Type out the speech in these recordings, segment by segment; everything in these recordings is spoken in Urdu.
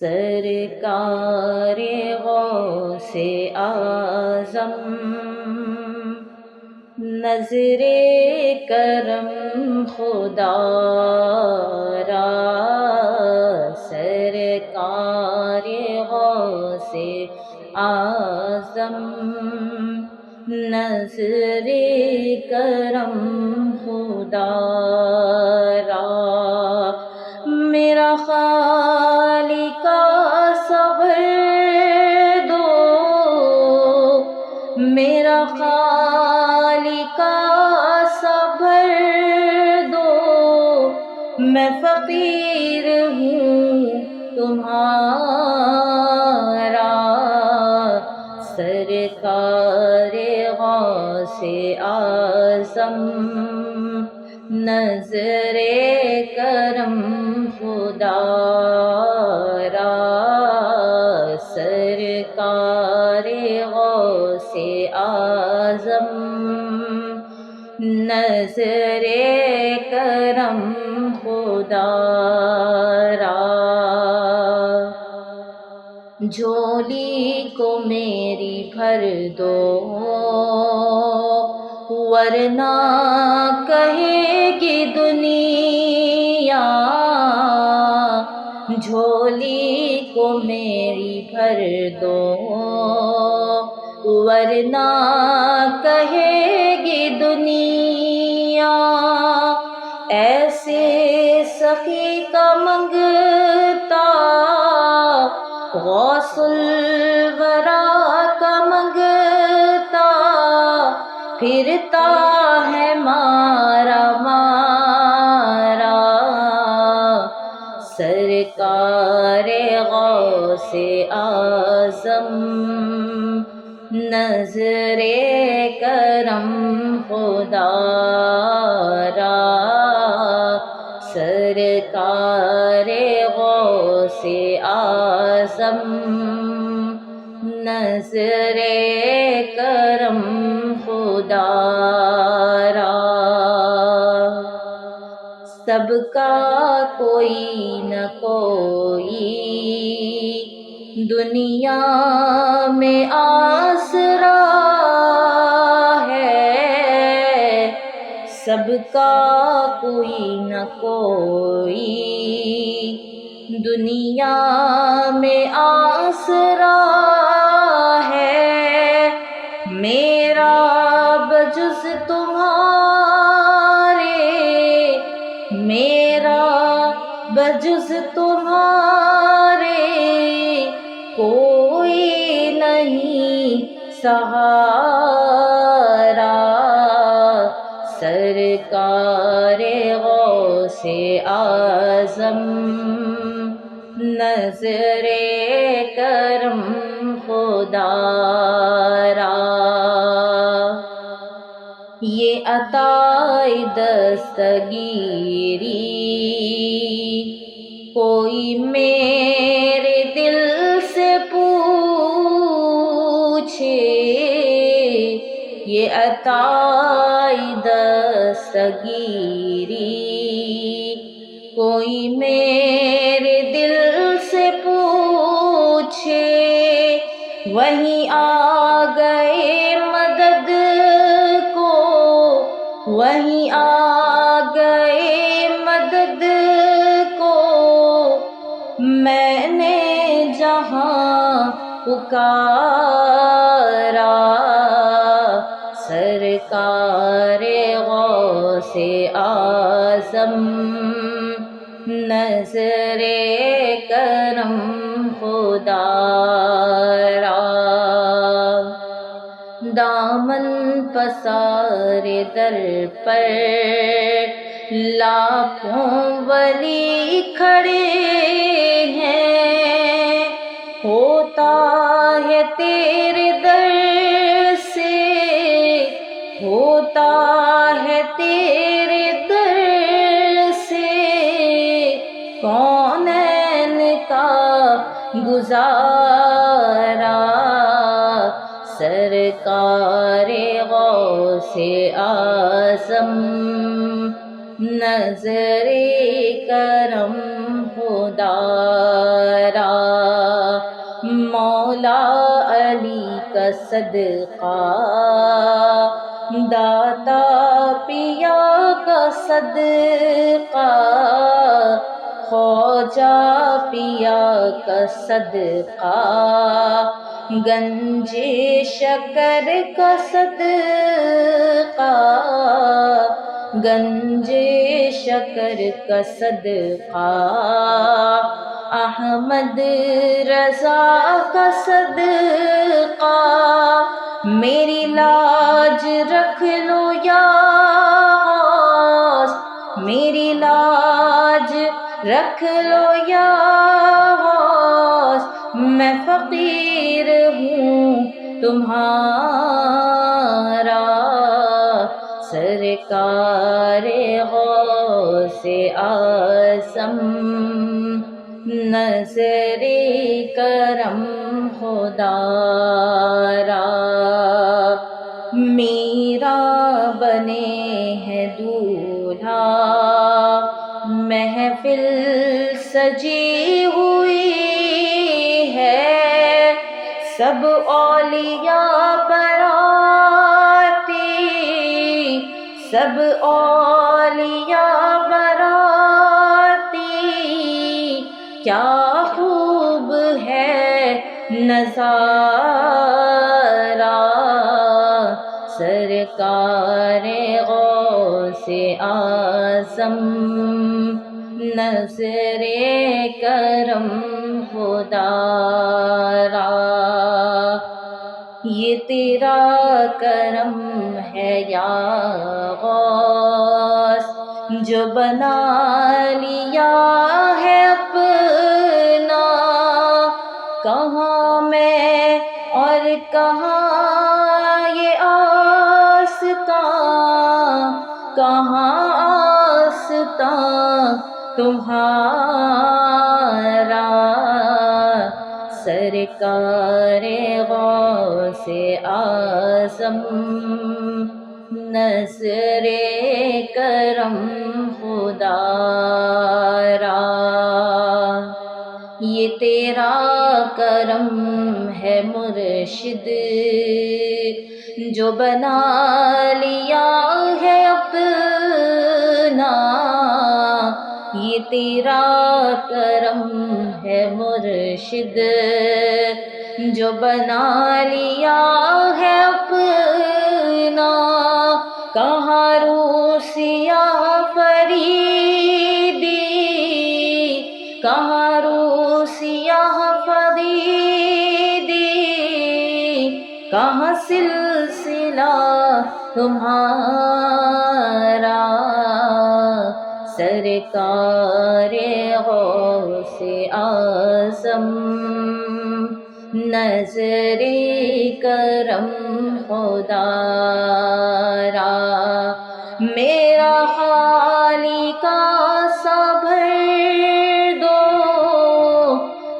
سرکار غوث اعظم نظر کرم خدا را، سرکار غوث اعظم نظر کرم خدا را، میرا خالق صبر دو، میرا خالق صبر دو، میں فقیر ہوں تمہارا، سرکار غوث اعظم نظر کرم خدا را، سرکار غوث اعظم نظر کرم خدا را، جھولی کو میری بھر دو ورنہ کہے گی دنیا، جھولی کو میری بھر دو ورنہ کہے گی دنیا، ایسے سخی کا منگتا غوث الورا کا منگتا، پھرتا ہے مارا مارا، سرکار غوث اعظم نظر کرم خدا را، سرکار غوث اعظم نظر کرم خدا را، سب کا کوئی نہ کوئی دنیا میں آسرا ہے، سب کا کوئی نہ کوئی دنیا میں آسرا ہے، میرا بجز تمہارے، میرا بجز تمہارے کوئی نہیں سہارا، سرکار غوث اعظم نظر کرم خدا را، یہ عطائے دستگیری کوئی میرے دل سے پوچھے، یہ عطائے دستگیری کوئی میرے دل سے پوچھے، وہیں آ گئے مدد کو، وہیں آ گئے مدد کو، میں نے جہاں پکارا، سرکار غوث اعظم نظر کرم خدا را، دامن پسار در پر لاکھوں ولی کھڑے ہیں، ہوتا ہے تیرے در سے، ہوتا ہے تیرے در سے کونین کا گزارا، سرکار غوث اعظم نظر کرم خدا را۔ صدقہ، داتا پیا کا صدقہ، خواجہ پیا کا صدقہ، گنج شکر کا صدقہ، گنج شکر کا صدقہ، احمد رضا کا صدقہ، میری لاج رکھ لو یا غوث، میری لاج رکھ لو یا غوث، میں فقیر ہوں تمہارا، سرکار غوث اعظم، نظر کرم خدا را، میرا بنے ہے دولہا، محفل سجی ہوئی ہے، سب اولیاء براتی، سب اولیاء براتی، کیا خوب ہے نظارہ، سرکار غوث اعظم، نظر کرم خدا را، یہ تیرا کرم ہے یا غوث، جو بنا لیا ہے اپنا، کہاں میں اور کہاں یہ آستاں، کہاں آستاں تمہارا، سرکار غوث اعظم، نظر کرم خدا را، یہ تیرا کرم ہے مرشد، جو بنا لیا ہے اپنا، یہ تیرا کرم ہے مرشد، جو بنا لیا ہے اپنا، کہاں روسیا فریدی، کہاں روسیا فریدی، کہاں سلسلہ تمہارا، سرکار غوث اعظم، نظر کرم خدا را، میرا خالقہ سا بھر دو،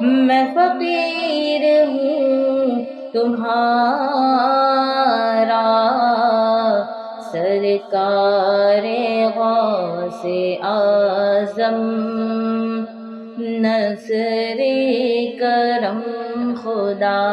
میں فقیر ہوں تمہارا، سرکار غوث اعظم، نظر کرم خدا